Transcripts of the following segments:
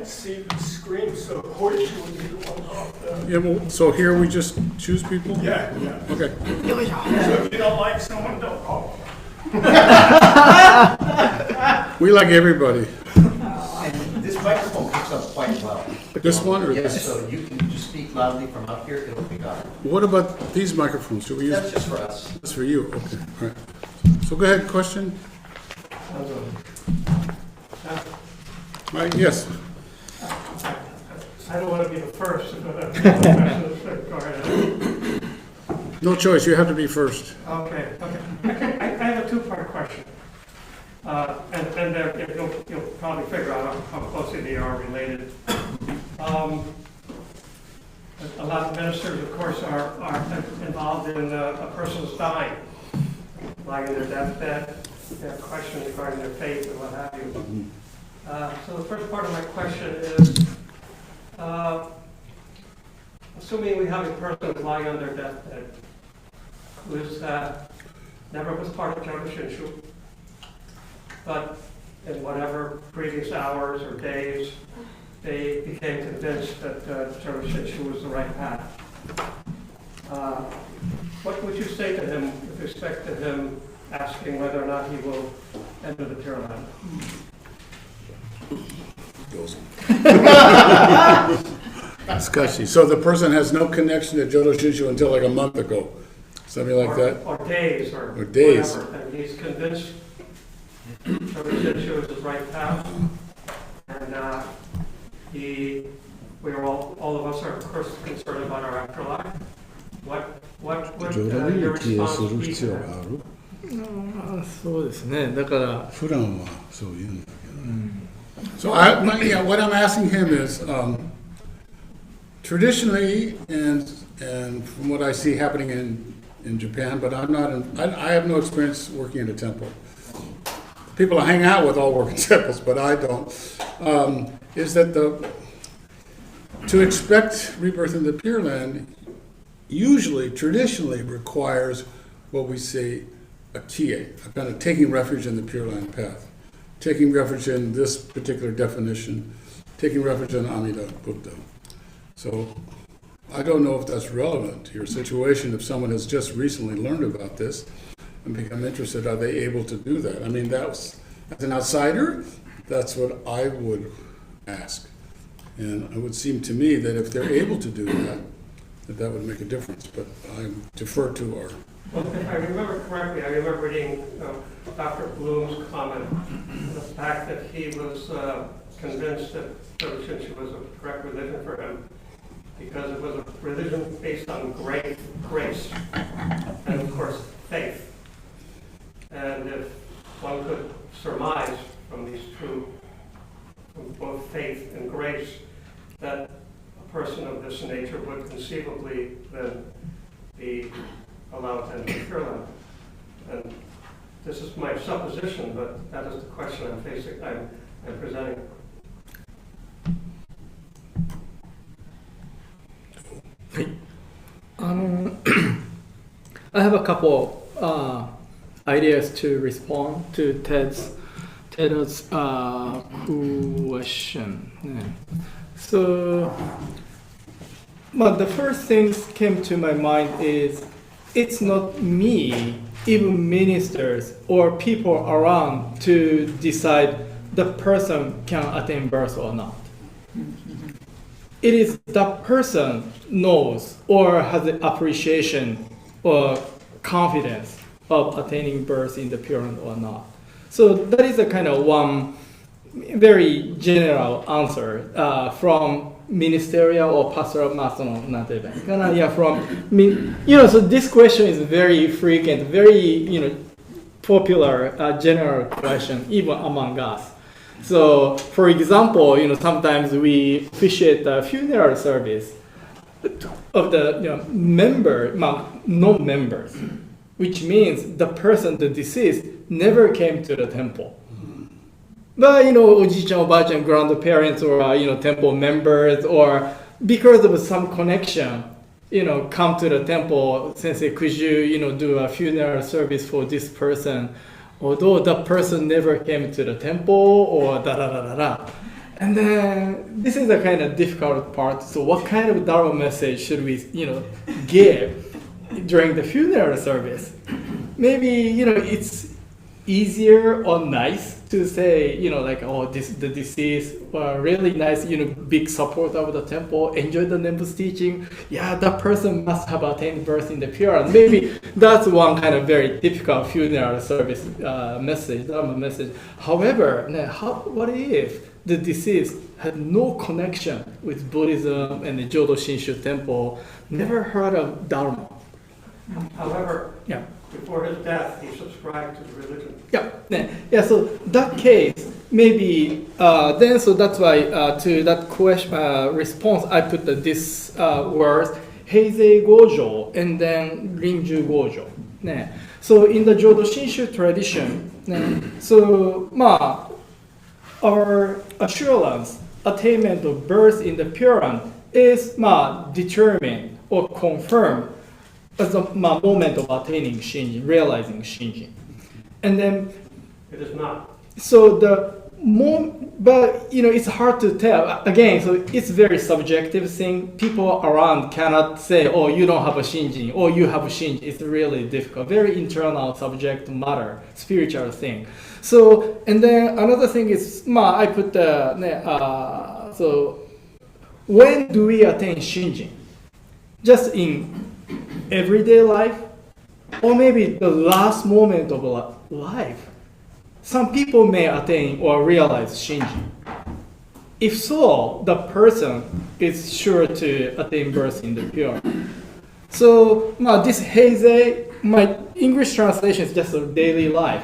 see the screen, so Hoichi would be the one off the... Yeah, well, so here we just choose people? Yeah. Okay. So if you don't like someone, don't call. We like everybody. And this microphone picks up quite well. This one or Yes, this? so you can just speak loudly from up here, it'll pick up. What about these microphones? Should we use? That's just for us. That's for you, okay, all right. So go ahead, question? Right, yes. I don't want to be the first, but go ahead. No choice, you have to be first. Okay. I have a two-part question. And you'll probably figure out how closely they are related. A lot of ministers, of course, are involved in a person's dying, like in their deathbed. They have questions regarding their faith and what have you. So the first part of my question is, assuming we have a person who's lying on their deathbed, who is never was part of Jodo Shinshu, but in whatever previous hours or days, they became convinced that Jodo Shinshu was the right path. What would you say to him with respect to him asking whether or not he will enter the Pure Land? Discussion. So the person has no connection to Jodo Shinshu until like a month ago, something like that? Or days, or days. whatever. And he's convinced Jodo Shinshu is his right path. And all of us are, of course, concerned about our afterlife. What would your response be to that? そうですね。だから、普段はそう言うんだけど。So what I'm asking him is, traditionally, and from what I see happening in Japan, but I have no experience working in a temple. People I hang out with all work in temples, but I don't. Is that to expect rebirth in the Pure Land usually, traditionally requires what we say a kie, a kind of taking refuge in the Pure Land path, taking refuge in this particular definition, taking refuge in Amida Buddha. So I don't know if that's relevant to your situation. If someone has just recently learned about this and become interested, are they able to do that? I mean, as an outsider, that's what I would ask. And it would seem to me that if they're able to do that, that would make a difference. But I defer to our... Well, if I remember correctly, I remember reading Dr. Bloom's comment on the fact that he was convinced that Jodo Shinshu was a correct religion for him because it was a religion based on grace, and of course faith. And if one could surmise from these two, from both faith and grace, that a person of this nature would conceivably then be allowed to enter the Pure Land. And this is my supposition, but that is the question I'm presenting. I have a couple ideas to respond to Ted's question. Yeah. So, the first thing came to my mind is it's not me, even ministers or people around, to decide the person can attain birth or not. It is the person knows or has the appreciation or confidence of attaining birth in the Pure Land or not. So that is a kind of one very general answer from ministerial or pastoral master so this question is very frequent, very popular general question even among us. So for example, sometimes we officiate a funeral service of the non-members, which means the person, the deceased, never came to the temple. But oji-chan, oba-chan, grandparents, or temple members, or because of some connection, come to the temple. Sensei, could you do a funeral service for this person, although the person never came to the temple, or da da da da da. And then this is a kind of difficult part. So what kind of Dharma message should we, give during the funeral service? Maybe, it's easier or nice to say, the deceased were really nice, big support of the temple, enjoy the Nimbus teaching. Yeah, that person must have attained birth in the pure. And maybe that's one kind of very typical funeral service message, Dharma message. However, what if the deceased had no connection with Buddhism and the Jodo Shinshu temple, never heard of Dharma? However, Yeah. before his death, he subscribed to the religion. Yeah. So that case, maybe then. So that's why to that question response, I put this words Heizei Gojo and then Rinju Gojo. So in the Jodo Shinshu tradition, so our assurance, attainment of birth in the Pure Land is determined or confirmed as the moment of attaining Shinjin, realizing Shinjin. And then, It is not. so but it's hard to tell. Again, so it's very subjective thing. People around cannot say, oh, you don't have a Shinjin, or you have a Shinjin. It's really difficult. Very internal subject matter, spiritual thing. So, and then another thing is, I put so when do we attain Shinjin? Just in everyday life, or maybe the last moment of life. Some people may attain or realize Shinjin. If so, the person is sure to attain birth in the pure. So this Heizei, my English translation is just a daily life.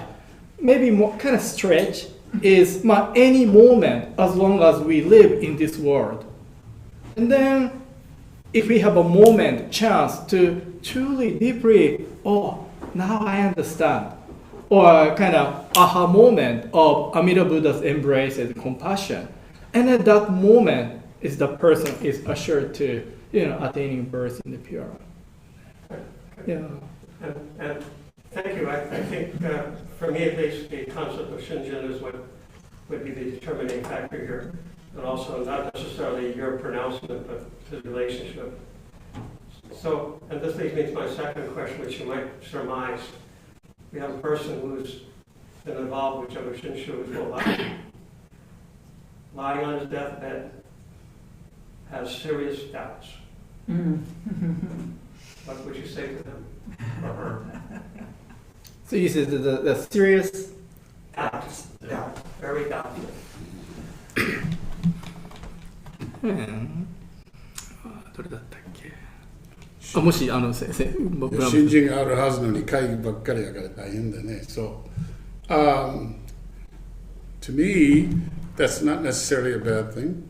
Maybe more kind of stretch is any moment as long as we live in this world. And then if we have a moment, chance to truly, deeply, now I understand. Or kind of aha moment of Amida Buddha's embrace and compassion. And at that moment is the person is assured to, attaining birth in the pure. Yeah. And thank you. I think, for me at least, the concept of Shinjin is what would be the determining factor here. And also not necessarily your pronouncement, but his relationship. So, and this leads me to my second question, which you might surmise. We have a person who's been involved with Jodo Shinshu his whole life, lying on his deathbed, has serious doubts. What would you say to them or her? So you said the serious Doubts. Very doubtful. どれだったっけ？もし先生、僕らも新人があるはずのに会議ばっかりやから大変だね。So, to me, that's not necessarily a bad thing,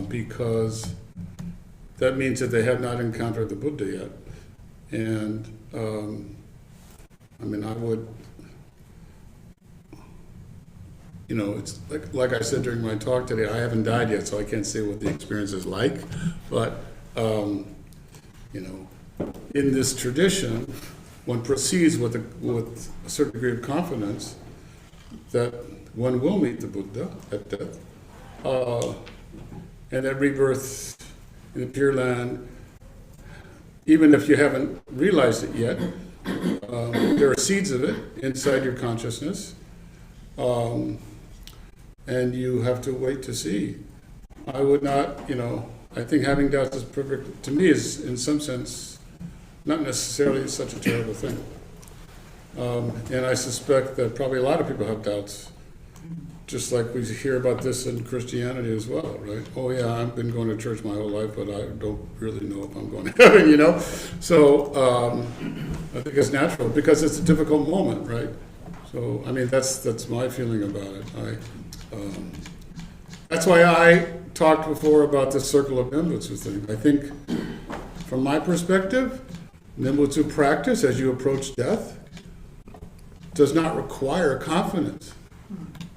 because that means that they have not encountered the Buddha yet. And I would, it's like I said during my talk today, I haven't died yet, so I can't say what the experience is like. But in this tradition, one proceeds with a certain degree of confidence that one will meet the Buddha at death, and at rebirth in the Pure Land. Even if you haven't realized it yet, there are seeds of it inside your consciousness, and you have to wait to see. I would not, I think having doubts is perfect, to me, is in some sense not necessarily such a terrible thing. And I suspect that probably a lot of people have doubts, just like we hear about this in Christianity as well, right? Oh yeah, I've been going to church my whole life, but I don't really know if I'm going to heaven, So I think it's natural because it's a difficult moment, right? So that's my feeling about it. That's why I talked before about the circle of Nimbutsu thing. I think, from my perspective, Nimbutsu practice as you approach death does not require confidence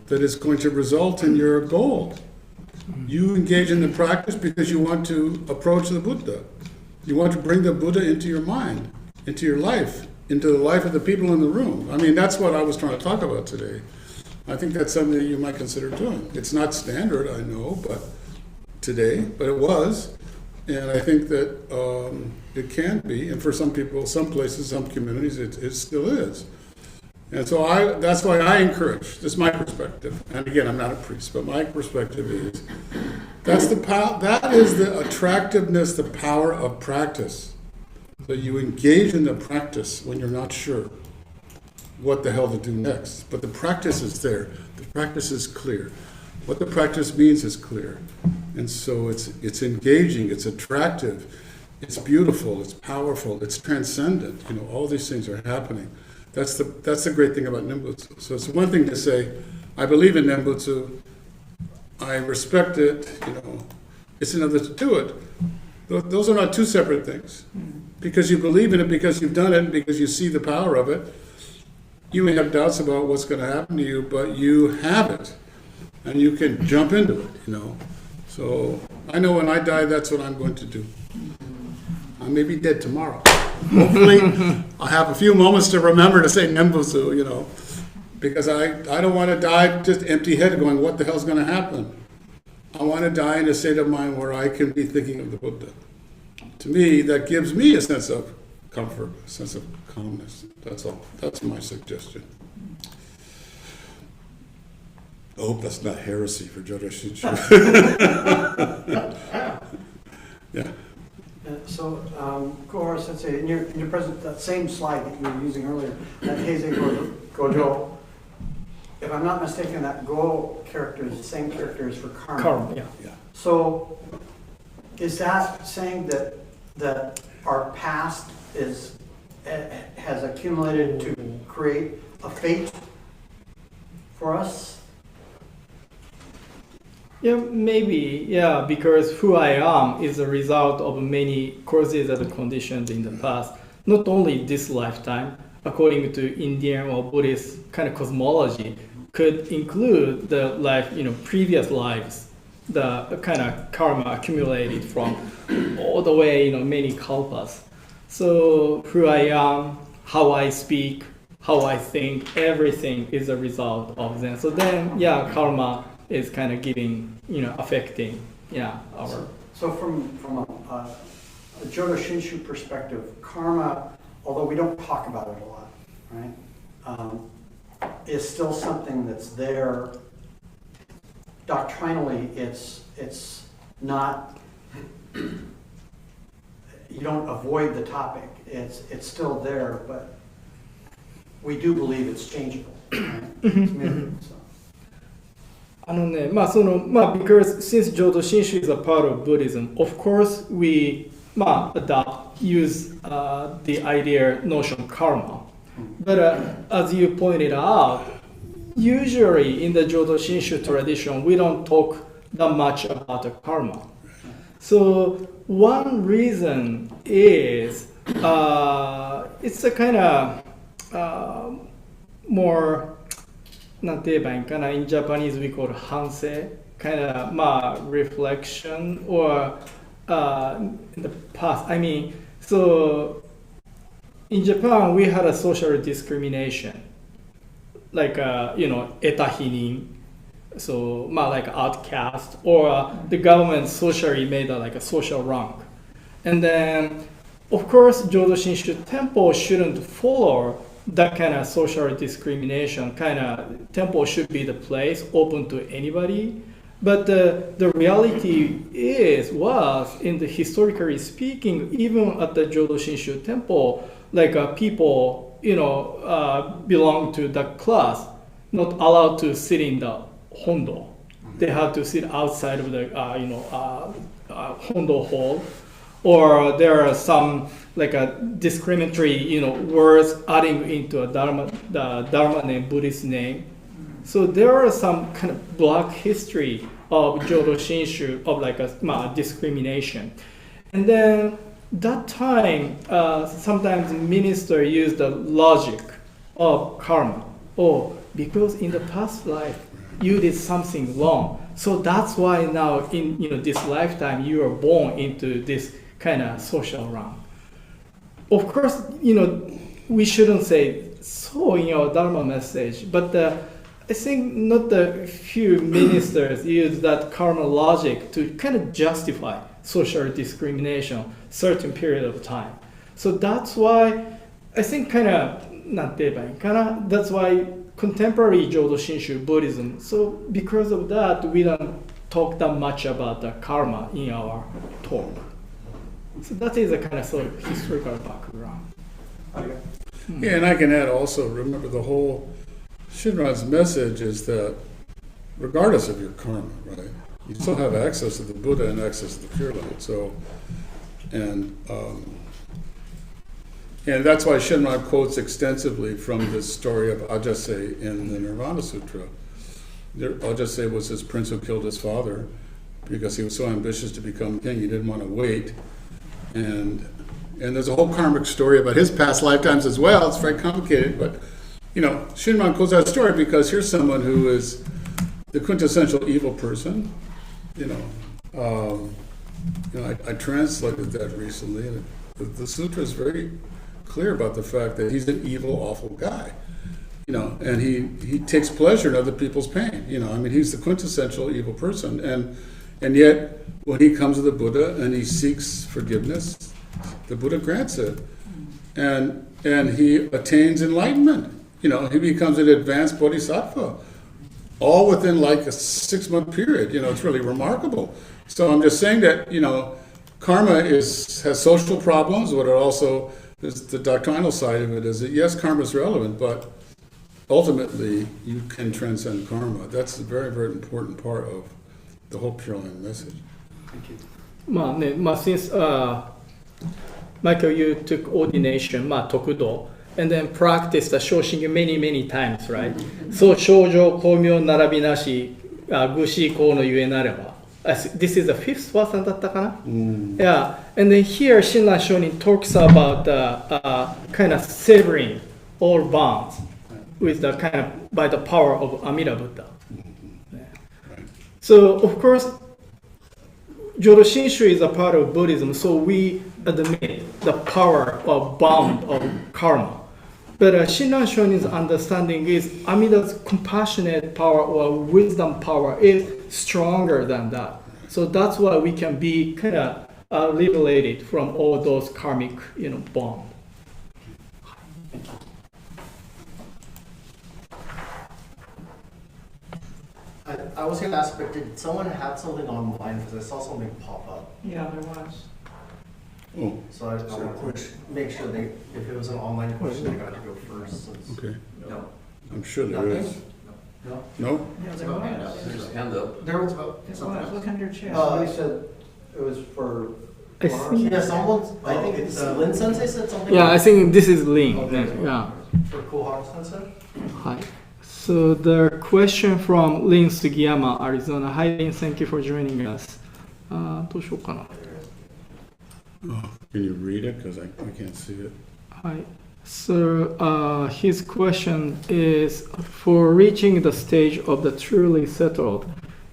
that it's going to result in your goal. You engage in the practice because you want to approach the Buddha. You want to bring the Buddha into your mind, into your life, into the life of the people in the room. That's what I was trying to talk about today. I think that's something that you might consider doing. It's not standard, I know, but today, but it was. And I think that it can be, and for some people, some places, some communities, it still is. And so that's why I encourage, this is my perspective, and again, I'm not a priest, but my perspective is, that is the attractiveness, the power of practice. So you engage in the practice when you're not sure what the hell to do next. But the practice is there. The practice is clear. What the practice means is clear. And so it's engaging, it's attractive, it's beautiful, it's powerful, it's transcendent. All these things are happening. That's the great thing about Nembutsu. So it's one thing to say, I believe in Nembutsu, I respect it, It's another to do it. Those are not two separate things. Because you believe in it, because you've done it, because you see the power of it, you may have doubts about what's going to happen to you, but you have it. And you can jump into it, So I know when I die, that's what I'm going to do. I may be dead tomorrow. Hopefully, I'll have a few moments to remember to say Nembutsu, because I don't want to die just empty-headed going, what the hell's going to happen? I want to die in a state of mind where I can be thinking of the Buddha. To me, that gives me a sense of comfort, a sense of calmness. That's all. That's my suggestion. I hope that's not heresy for Jodo Shinshu. Yeah. So, Kohara Sensei, in your present, that same slide that you were using earlier, that Heizei Gojo, if I'm not mistaken, that Go character is the same character as for karma. Karma, yeah. Yeah. So, is that saying that our past has accumulated to create a fate for us? Yeah, maybe, yeah, because who I am is a result of many causes and conditions in the past, not only this lifetime, according to Indian or Buddhist kind of cosmology, could include the life, previous lives, the kind of karma accumulated from all the way, many kalpas. So who I am, how I speak, how I think, everything is a result of them. So then, yeah, karma is kind of giving, affecting, our. So from a Jodo Shinshu perspective, karma, although we don't talk about it a lot, right, is still something that's there. Doctrinally, it's not. You don't avoid the topic. It's still there, but we do believe it's changeable. Right? It's mutable, so. Because since Jodo Shinshu is a part of Buddhism, of course we use the idea notion karma. But as you pointed out, usually in the Jodo Shinshu tradition, we don't talk that much about the karma. So one reason is it's a kind of more, in Japanese we call it hansei, kind of reflection or in the past. So in Japan we had a social discrimination, like eta hinin, so like outcast, or the government socially made like a social rank. And then of course Jodo Shinshu temple shouldn't follow that kind of social discrimination. Temple should be the place open to anybody. But the reality was in the historically speaking, even at the Jodo Shinshu temple, people belong to that class, not allowed to sit in the hondo. They have to sit outside of the hondo hall, or there are some discriminatory words adding into the Dharma name, Buddhist name. So there are some kind of black history of Jodo Shinshu of discrimination. And then that time, sometimes minister used the logic of karma. Oh, because in the past life you did something wrong, so that's why now in this lifetime you are born into this kind of social rank. Of course, we shouldn't say so in our Dharma message, but I think not a few ministers use that karma logic to kind of justify social discrimination certain period of time. So that's why I think kind of that's why contemporary Jodo Shinshu Buddhism. So because of that, we don't talk that much about the karma in our talk. So that is a kind of sort of historical background. Yeah, and I can add also, remember the whole Shinran's message is that regardless of your karma, right, you still have access to the Buddha and access to the Pure Light. So, and that's why Shinran quotes extensively from this story of Ajase in the Nirvana Sutra. Ajase was his prince who killed his father because he was so ambitious to become king, he didn't want to wait. And there's a whole karmic story about his past lifetimes as well. It's very complicated, but Shinran quotes that story because here's someone who is the quintessential evil person. I translated that recently, and the sutra is very clear about the fact that he's an evil, awful guy. And he takes pleasure in other people's pain. He's the quintessential evil person, and yet when he comes to the Buddha and he seeks forgiveness, the Buddha grants it, and he attains enlightenment. He becomes an advanced bodhisattva, all within like a 6-month period. It's really remarkable. So I'm just saying that karma has social problems, but it also is the doctrinal side of it. Is that yes, karma is relevant, but ultimately you can transcend karma. That's a very, very important part of the whole Pure Land message. Thank you. Since Michael, you took ordination, tokudo, and then practiced the Shoshin many, many times, right? So, shoujo, komyo, narabi nashi, gushi, ko no yue nareba. This is the 5th verse だったかな? Yeah, and then here Shinran Shonin talks about kind of severing all bonds with the kind of by the power of Amida Buddha. Yeah. So of course, Jodo Shinshu is a part of Buddhism, so we admit the power of bond of karma. But Shinran Shonin's understanding is Amida's compassionate power or wisdom power is stronger than that. So that's why we can be kind of liberated from all those karmic, bonds. I was going to ask, but did someone have something online? Because I saw something pop up. Yeah, there was. Oh, So I want to make sure if it was an online question, they got to go first. Since okay. No. I'm sure there is. No? No? Yeah, there was. There's a hand up. There was about It something was. else. Look under your chair. Somebody said it was for. I think- Yeah, I think it's Lin Sensei said something. Yeah, I think this is Lin. Okay. Yeah. For Kuhar Sensei. Hi. So the question from Lin Sugiyama, Arizona. Hi, Lin. Thank you for joining us. どうしようかな。 Oh, can you read it? Because I can't see it. Hi. So his question is, for reaching the stage of the truly settled,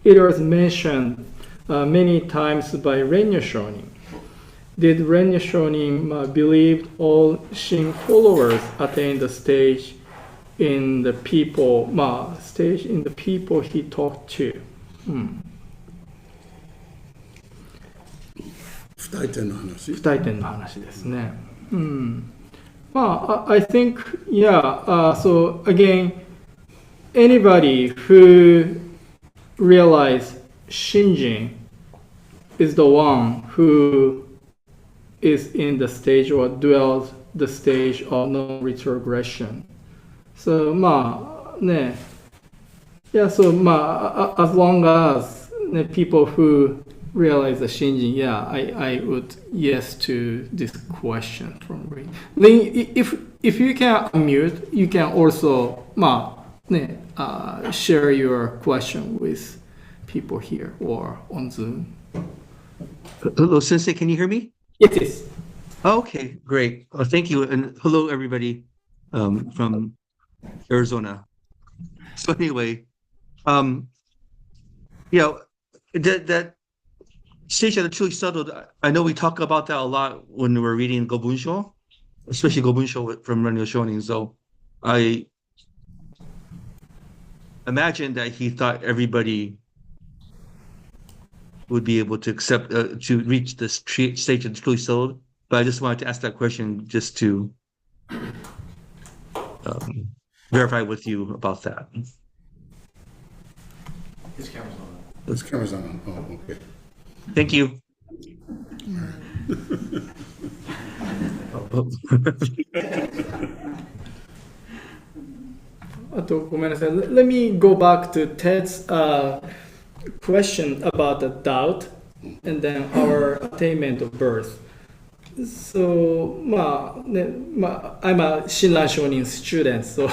it was mentioned many times by Renya Shonin. Did Renya Shonin believe all Shin followers attain the stage in the people he talked to? 不大点の話。不大点の話ですね。I think, yeah, so again, anybody who realizes Shinjin is the one who is in the stage or dwells the stage of non-retrogression. So, yeah, so as long as people who realize the Shinjin, yeah, I would yes to this question from Rin. Lin, if you can unmute, you can also share your question with people here or on Zoom. Hello, Sensei, can you hear me? Yes. Okay, great. Thank you, and hello, everybody from Arizona. So anyway, that stage of the truly settled, I know we talk about that a lot when we're reading Gobunsho, especially Gobunsho from Renya Shonin. So I imagine that he thought everybody would be able to accept to reach this stage of truly settled. But I just wanted to ask that question just to verify with you about that. His camera's on. This camera's on. Oh, okay. Thank you. Let me go back to Ted's question about the doubt and then our attainment of birth. So, I'm a Shinran Shonin student, so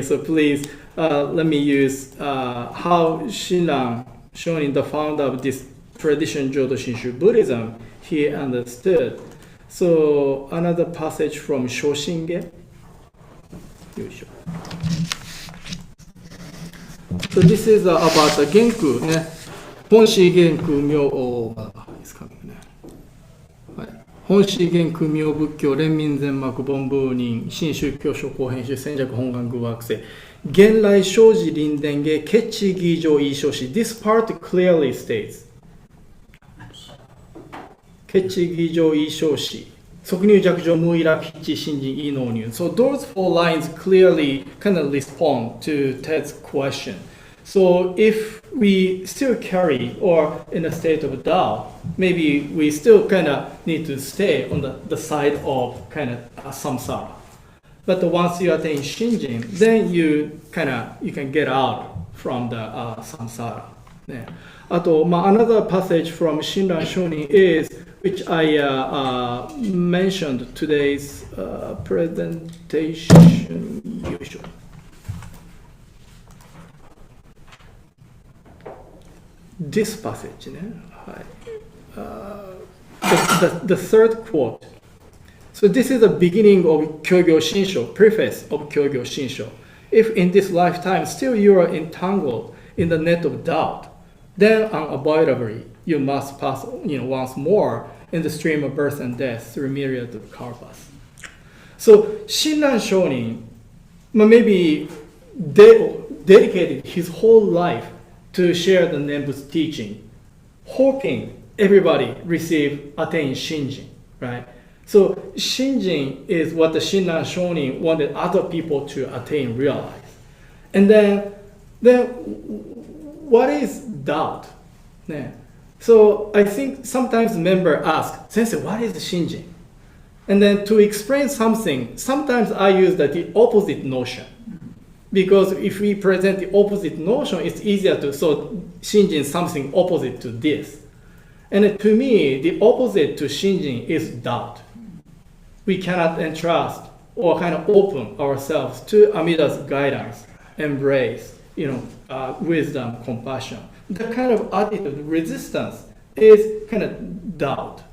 so please let me use how Shinran Shonin, the founder of this tradition, Jodo Shinshu Buddhism, he understood. So, another passage from Shoshinge. So this is about the Genku, 本師元空妙ですかね。はい。本師元空妙仏教連民全幕本部人新宗教書後編集戦略本願偶惑星現来生じ臨伝下決地義上異書し This part clearly states 決地義上異書し即入弱上無意楽筆致新人異能入 So those four lines clearly kind of respond to Ted's question. So if we still carry or in a state of doubt, maybe we still kind of need to stay on the side of kind of samsara. But once you attain shinjin, then you can get out from the samsara. Yeah. Another passage from Shinran Shonin is, which I mentioned today's presentation. This passage, the third quote. So this is the beginning of Kyogyo Shinsho, preface of Kyogyo Shinsho. If in this lifetime still you are entangled in the net of doubt, then unavoidably you must pass once more in the stream of birth and death through myriad of karmas. So Shinran Shonin maybe dedicated his whole life to share the Nembutsu teaching, hoping everybody attain Shinjin, right? So Shinjin is what the Shinran Shonin wanted other people to attain, realize. And then what is doubt? Yeah. So I think sometimes members ask, Sensei, what is Shinjin? And then to explain something, sometimes I use the opposite notion. Because if we present the opposite notion, it's easier to, so Shinjin is something opposite to this. And to me, the opposite to Shinjin is doubt. We cannot entrust or kind of open ourselves to Amida's guidance, embrace, wisdom, compassion. The kind of attitude, resistance, is kind of doubt.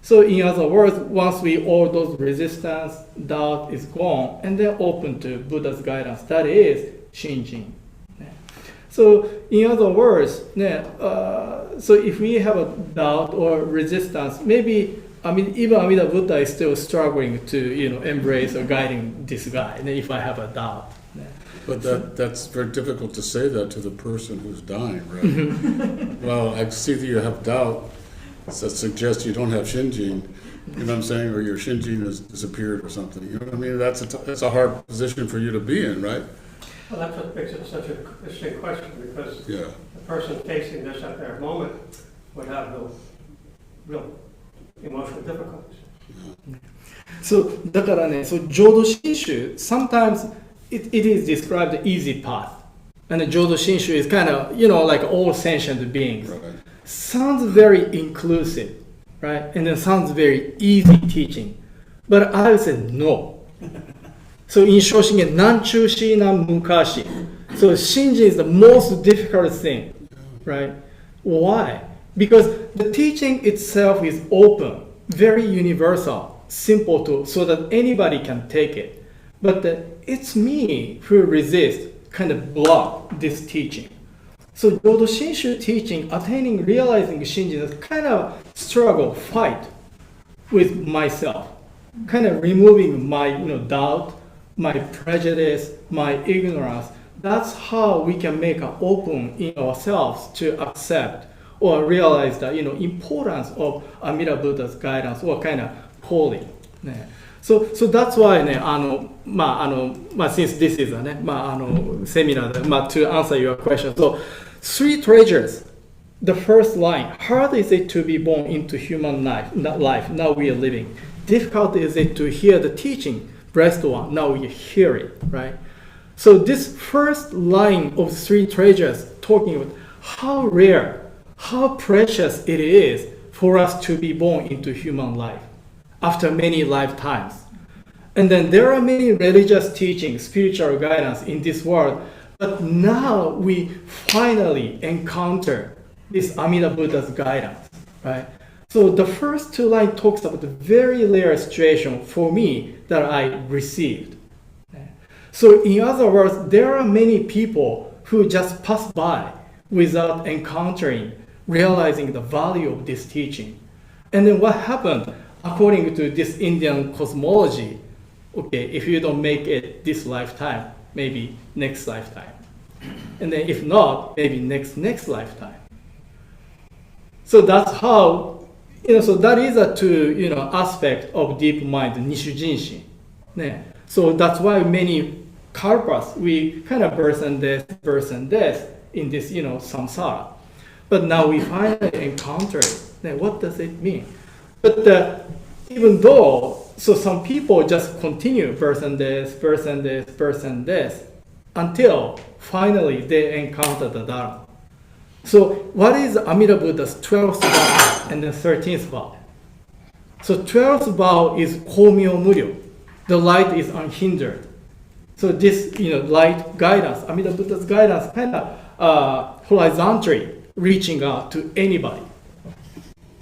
So in other words, once all those resistance, doubt is gone, and then open to Buddha's guidance, that is Shinjin. So in other words, so if we have a doubt or resistance, maybe even Amida Buddha is still struggling to embrace or guiding this guy. If I have a doubt. But that's very difficult to say that to the person who's dying, right? Well, I see that you have doubt. That suggests you don't have Shinjin, you know what I'm saying, or your Shinjin has disappeared or something. You know what I mean? That's a hard position for you to be in, right? Well, that's what makes it such an interesting question, because the person facing this at their moment would have no real emotional difficulties. So, だからね、so Jodo Shinshu, sometimes it is described the easy path. And the Jodo Shinshu is kind of, like all sentient beings. Right. Sounds very inclusive, right? And then sounds very easy teaching. But I would say no. So in Shoshingen, Nanchushi nan Mukashi. So Shinjin is the most difficult thing, right? Why? Because the teaching itself is open, very universal, simple so that anybody can take it. But it's me who resist, kind of block this teaching. So Jodo Shinshu teaching, attaining, realizing Shinjin is kind of struggle, fight with myself, kind of removing my doubt, my prejudice, my ignorance, That's how we can make an open in ourselves to accept or realize the importance of Amida Buddha's guidance or kind of calling. ね So that's why ねsince this is a ねseminar でto answer your question, so three treasures. The first line: hard is it to be born into human life now we are living. Difficult is it to hear the teaching, blessed one, now we hear it, right? So this first line of three treasures talking about how rare, how precious it is for us to be born into human life after many lifetimes. And then there are many religious teachings, spiritual guidance in this world, but now we finally encounter this Amida Buddha's guidance, right? So the first two lines talks about the very rare situation for me that I received. So in other words, there are many people who just pass by without encountering, realizing the value of this teaching. And then what happened, according to this Indian cosmology, okay, if you don't make it this lifetime, maybe next lifetime. And then if not, maybe next lifetime. So that's how, so that is a two, aspect of deep mind, Nishu Jinshin. So that's why many kalpas, we kind of birth and death in this, samsara. But now we finally encounter it. Now, what does it mean? But even though, so some people just continue birth and death, until finally they encounter the Dharma. So what is Amida Buddha's 12th vow and the 13th vow? So 12th vow is Komyo Muryo. The light is unhindered. So this, light guidance, Amida Buddha's guidance, kind of horizontally reaching out to anybody.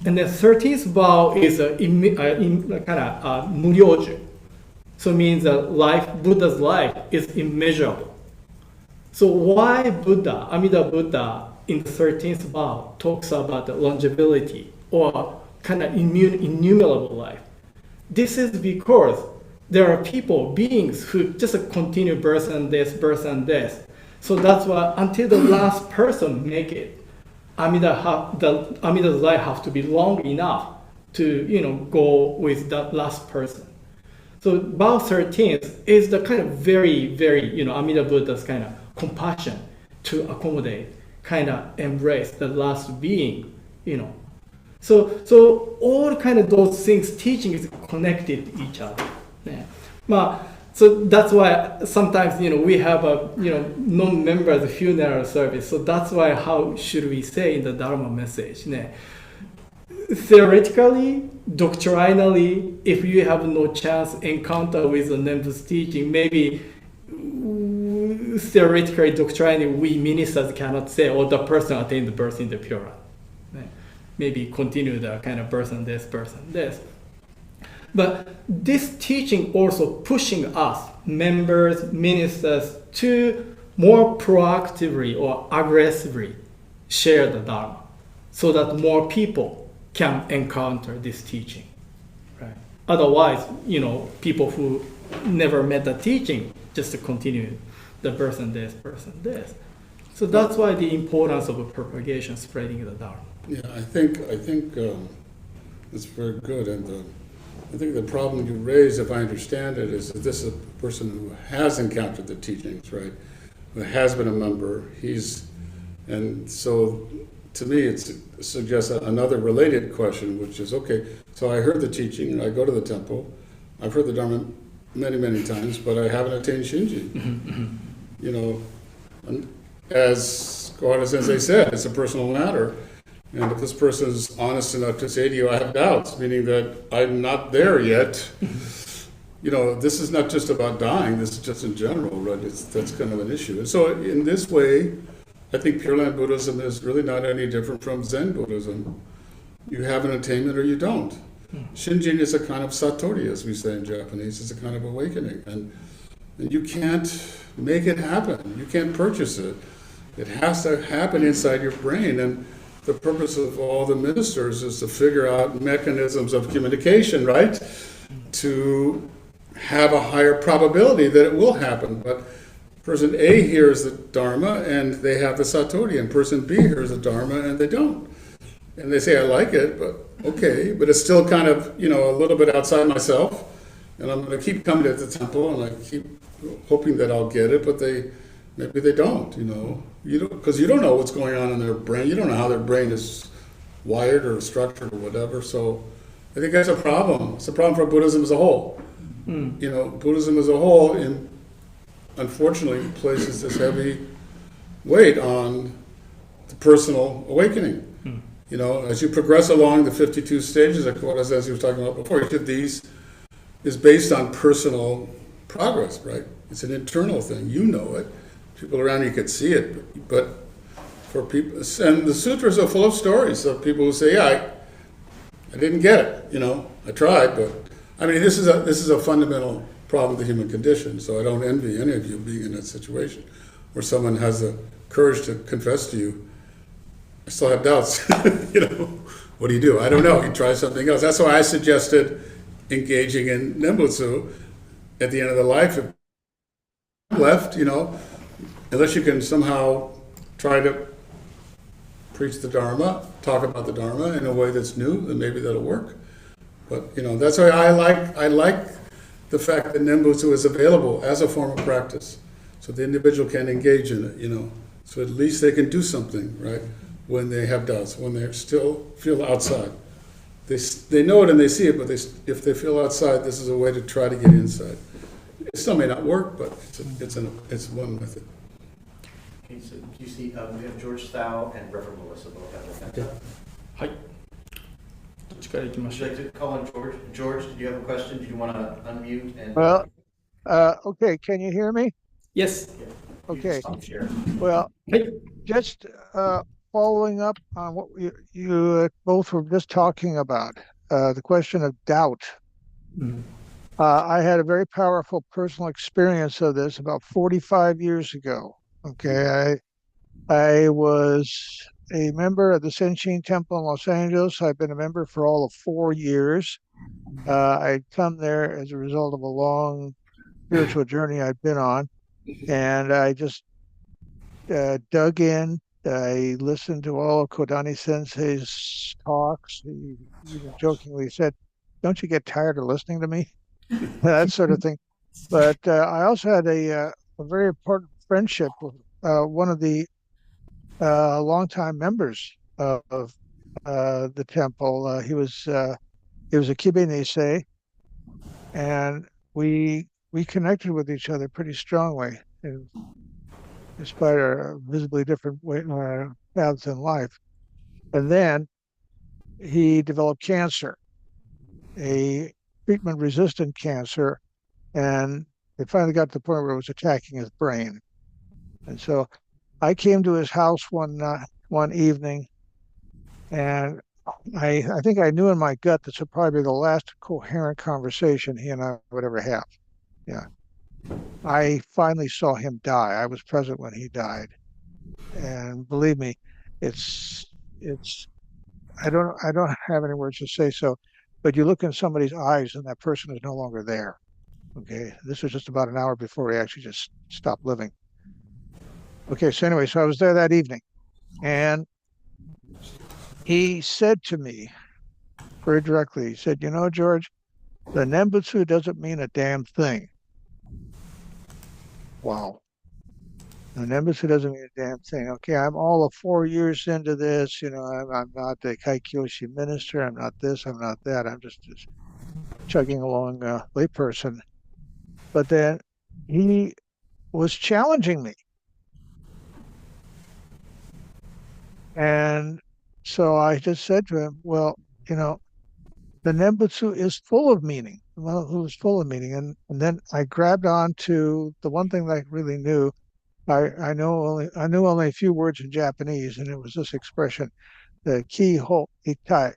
And the 13th vow is kind of Muryoju. So it means that Buddha's life is immeasurable. So why Buddha, Amida Buddha, in the 13th vow talks about the longevity or kind of innumerable life? This is because there are beings who just continue birth and death. So that's why until the last person make it, Amida's life have to be long enough to go with that last person. So vow 13th is the kind of very, very Amida Buddha's kind of compassion to accommodate, kind of embrace the last being, So all kind of those things, teaching is connected to each other. Yeah. So that's why sometimes, we have a, non-members funeral service. So that's why, how should we say in the Dharma message? Theoretically, doctrinally, if you have no chance encounter with the Buddha's teaching, maybe theoretically, doctrinally, we ministers cannot say, or the person attained the birth in the Pure Land. Maybe continue the kind of birth and death. But this teaching also pushing us, members, ministers, to more proactively or aggressively share the Dharma so that more people can encounter this teaching. Right? Otherwise, people who never met the teaching just to continue the birth and death. So that's why the importance of propagation, spreading the Dharma. Yeah, I think it's very good, and I think the problem you raise, if I understand it, is that this is a person who has encountered the teachings, right? Who has been a member. And so to me, it suggests another related question, which is, okay, so I heard the teaching, I go to the temple, I've heard the Dharma many, many times, but I haven't attained Shinji. And as Kohara Sensei said, it's a personal matter. And if this person is honest enough to say to you, I have doubts, meaning that I'm not there yet, this is not just about dying, this is just in general, right? That's kind of an issue. And so in this way, I think Pure Land Buddhism is really not any different from Zen Buddhism. You have an attainment or you don't. Shinjin is a kind of satori, as we say in Japanese. It's a kind of awakening. And you can't make it happen. You can't purchase it. It has to happen inside your brain. And the purpose of all the ministers is to figure out mechanisms of communication, right? To have a higher probability that it will happen. But Person A hears the Dharma and they have the Satori, and person B hears the Dharma and they don't. And they say, I like it, but okay, but it's still kind of, a little bit outside myself. And I'm going to keep coming to the temple and I keep hoping that I'll get it, but maybe they don't, because you don't know what's going on in their brain. You don't know how their brain is wired or structured or whatever. So I think that's a problem. It's a problem for Buddhism as a whole. Buddhism as a whole, unfortunately, places this heavy weight on the personal awakening. As you progress along the 52 stages, like what as you were talking about before, each of these is based on personal progress, right? It's an internal thing. You know it. People around you could see it, but for people, and the sutras are full of stories of people who say, "Yeah, I didn't get it. I tried, but I mean, this is a fundamental problem of the human condition. So I don't envy any of you being in that situation where someone has the courage to confess to you, I still have doubts. What do you do? I don't know. You try something else. That's why I suggested engaging in Nembutsu at the end of the life. If left, unless you can somehow try to preach the Dharma, talk about the Dharma in a way that's new, then maybe that'll work. But that's why I like the fact that Nembutsu is available as a form of practice, so the individual can engage in it. So at least they can do something, right? When they have doubts, when they still feel outside. They know it and they see it, but if they feel outside, this is a way to try to get inside. It still may not work, but it's one method. Okay, so you see, we have George Thao and Reverend Melissa both have their hands up. はい。どっちから行きま Would し you ょう。 like to call on George? George, do you have a question? Do you want to unmute and? Well, okay, can you hear me? Yes. You Okay. stop share. Well, はい。 just following up on what you both were just talking about, the question of doubt. I had a very powerful personal experience of this about 45 years ago. Okay, I was a member of the Senshin Temple in Los Angeles. I've been a member for all of 4 years. I'd come there as a result of a long spiritual journey I'd been on, and I just dug in. I listened to all of Kodani Sensei's talks. He even jokingly said, "Don't you get tired of listening to me?" That sort of thing. But I also had a very important friendship with one of the longtime members of the temple. He was a Kibe Nisei, and we connected with each other pretty strongly, despite our visibly different paths in life. And then he developed cancer, a treatment-resistant cancer, and it finally got to the point where it was attacking his brain. And so I came to his house one evening, and I think I knew in my gut this would probably be the last coherent conversation he and I would ever have. Yeah. I finally saw him die. I was present when he died. And believe me, it's I don't have any words to say so, but you look in somebody's eyes and that person is no longer there. Okay. This was just about an hour before he actually just stopped living. Okay, so anyway, so I was there that evening, and he said to me very directly, he said, George, the Nembutsu doesn't mean a damn thing. Wow. The Nembutsu doesn't mean a damn thing. Okay, I'm all of 4 years into this, I'm not the Kaikyoshi minister, I'm not this, I'm not that, I'm just chugging along a layperson. But then he was challenging me. And so I just said to him, well, the Nembutsu is full of meaning. Well, it was full of meaning. And then I grabbed on to the one thing that I really knew. I knew only a few words in Japanese, and it was this expression, the kiho itai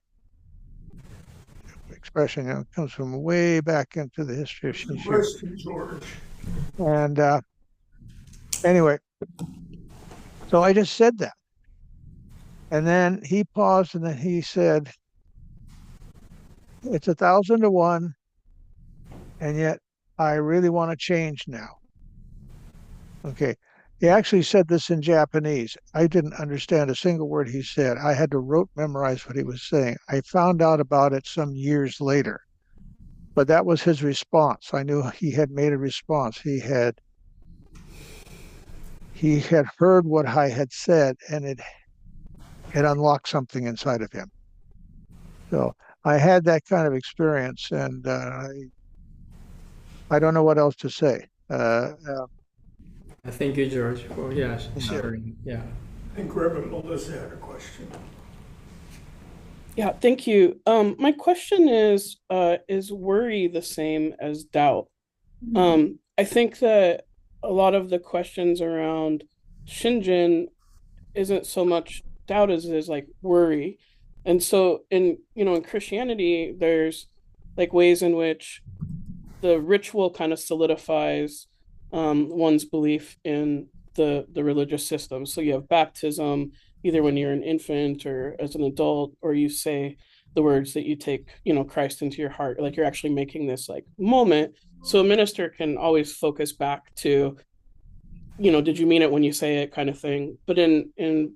expression. It comes from way back into the history of Shinshu. George. And anyway, so I just said that. And then he paused and then he said, it's 1,000 to 1, and yet I really want to change now. Okay. He actually said this in Japanese. I didn't understand a single word he said. I had to rote memorize what he was saying. I found out about it some years later, but that was his response. I knew he had made a response. He had heard what I had said, and it unlocked something inside of him. So I had that kind of experience, and I don't know what else to say. Thank you, George, for sharing. Yeah. I think Reverend Melissa had a question. Yeah, thank you. My question is worry the same as doubt? I think that a lot of the questions around Shinjin isn't so much doubt as it is like worry. And so in Christianity, there's like ways in which the ritual kind of solidifies one's belief in the religious system. So you have baptism, either when you're an infant or as an adult, or you say the words that you take, Christ into your heart, like you're actually making this like moment. So a minister can always focus back to, did you mean it when you say it kind of thing. But in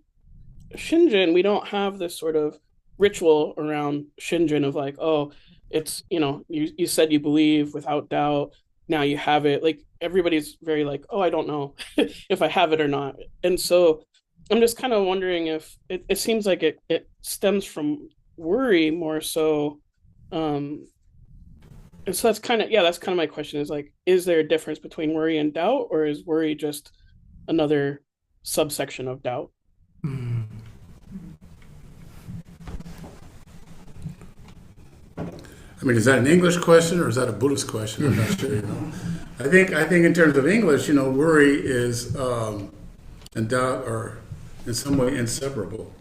Shinjin, we don't have this sort of ritual around Shinjin of like, oh, it's, you said you believe without doubt. Now you have it. Like everybody's very like, oh, I don't know if I have it or not. And so I'm just kind of wondering if it seems like it stems from worry more so. And so that's kind of my question is like, is there a difference between worry and doubt, or is worry just another subsection of doubt? I mean, is that an English question or is that a Buddhist question? I'm not sure. I think in terms of English, worry is and doubt are in some way inseparable.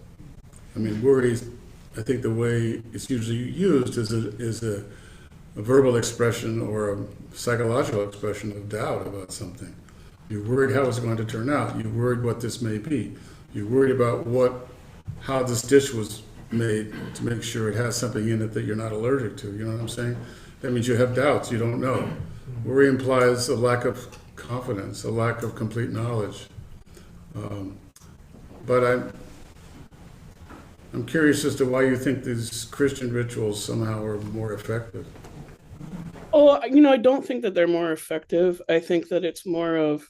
I mean, worry is, I think the way it's usually used is a verbal expression or a psychological expression of doubt about something. You're worried how it's going to turn out. You're worried what this may be. You're worried about how this dish was made to make sure it has something in it that you're not allergic to. You know what I'm saying? That means you have doubts. You don't know. Worry implies a lack of confidence, a lack of complete knowledge. But I'm curious as to why you think these Christian rituals somehow are more effective. Oh, I don't think that they're more effective. I think that it's more of,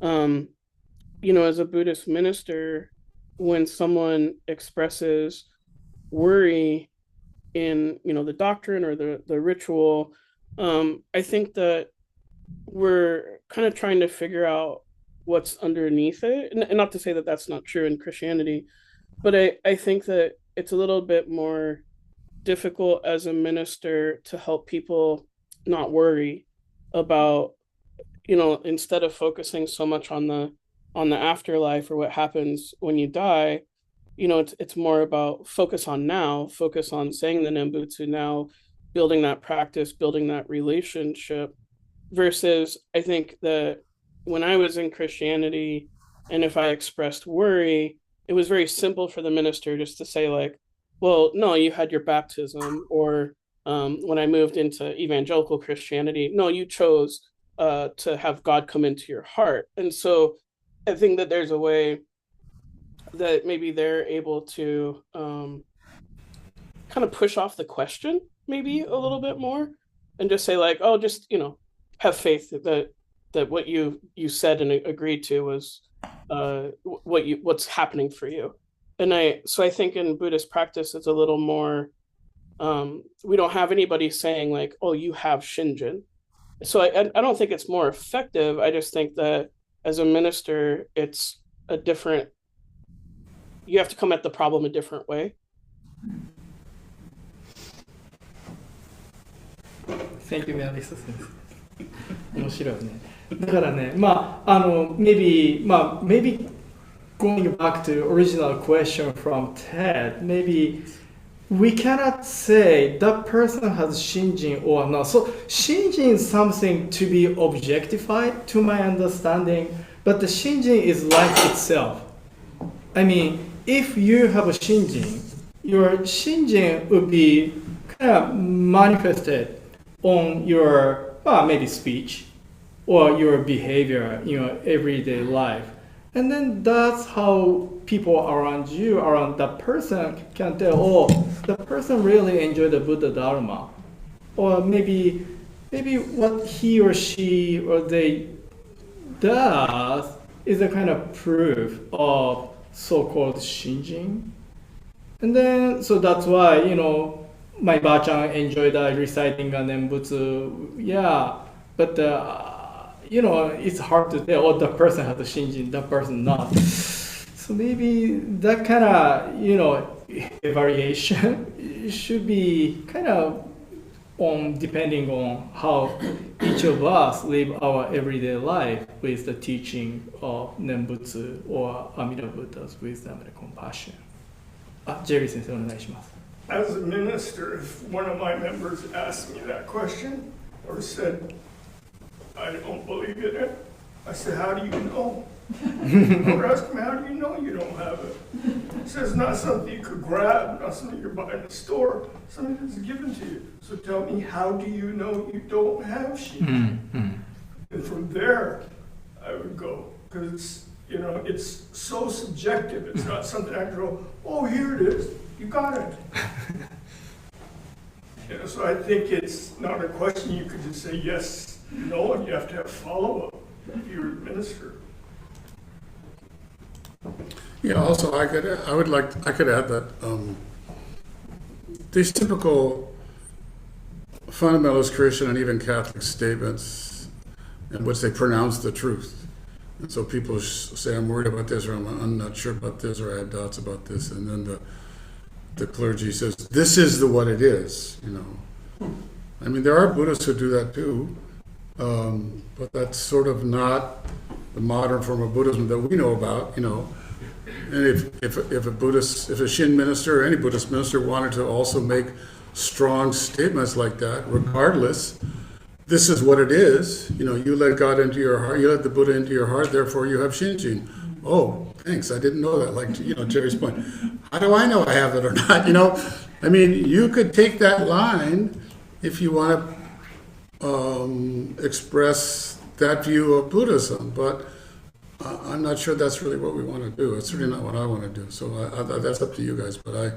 as a Buddhist minister, when someone expresses worry in, the doctrine or the ritual, I think that we're kind of trying to figure out what's underneath it. And not to say that that's not true in Christianity, but I think that it's a little bit more difficult as a minister to help people not worry about, instead of focusing so much on the afterlife or what happens when you die, it's more about focus on now, focus on saying the Nembutsu now, building that practice, building that relationship, versus I think that when I was in Christianity and if I expressed worry, it was very simple for the minister just to say like, well, no, you had your baptism, or when I moved into evangelical Christianity, no, you chose to have God come into your heart. And so I think that there's a way that maybe they're able to kind of push off the question maybe a little bit more and just say like, oh, just, have faith that what you said and agreed to was what's happening for you. And I think in Buddhist practice, it's a little more, we don't have anybody saying like, oh, you have Shinjin. So I don't think it's more effective. I just think that as a minister, it's a different, you have to come at the problem a different way. Thank you, Melissa. 面白いね。だからね、maybe going back to original question from Ted, maybe we cannot say that person has Shinjin or not. So Shinjin is something to be objectified, to my understanding, but the Shinjin is life itself. I mean, if you have a Shinjin, your Shinjin would be kind of manifested on your maybe speech or your behavior in your everyday life. And then that's how people around you, around that person, can tell, oh, the person really enjoyed the Buddha Dharma. Or maybe what he or she or they does is a kind of proof of so-called Shinjin. And then, so that's why, my ba-chan enjoyed reciting a Nembutsu, yeah, but it's hard to tell, oh, the person has a Shinjin, that person not. So maybe that kind of, evaluation should be kind of depending on how each of us live our everyday life with the teaching of Nembutsu or Amida Buddha's wisdom and compassion. Jerry sensei, お願いします. As a minister, if one of my members asked me that question or said, I don't believe in it, I said, how do you know? Or ask him, how do you know you don't have it? He says, it's not something you could grab, not something you're buying in the store, something that's given to you. So tell me, how do you know you don't have Shinjin? And from there, I would go, because it's so subjective. It's not something I can go, oh, here it is, you got it. So I think it's not a question you could just say yes, no, and you have to have follow-up if you're a minister. Yeah, also I could add that these typical fundamentalist Christian and even Catholic statements in which they pronounce the truth. And so people say, I'm worried about this, or I'm not sure about this, or I have doubts about this, and then the clergy says, this is what it is, I mean, there are Buddhists who do that too, but that's sort of not the modern form of Buddhism that we know about, And if a Shin minister or any Buddhist minister wanted to also make strong statements like that, regardless, this is what it is. You let God into your heart, you let the Buddha into your heart, therefore you have Shinjin. Oh, thanks, I didn't know that. Like, Jerry's point. How do I know I have it or not? I mean, you could take that line if you want to express that view of Buddhism, but I'm not sure that's really what we want to do. It's really not what I want to do. So that's up to you guys. But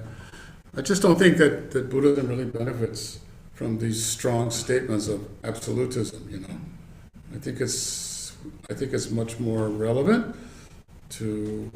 I just don't think that Buddhism really benefits from these strong statements of absolutism. I think it's much more relevant to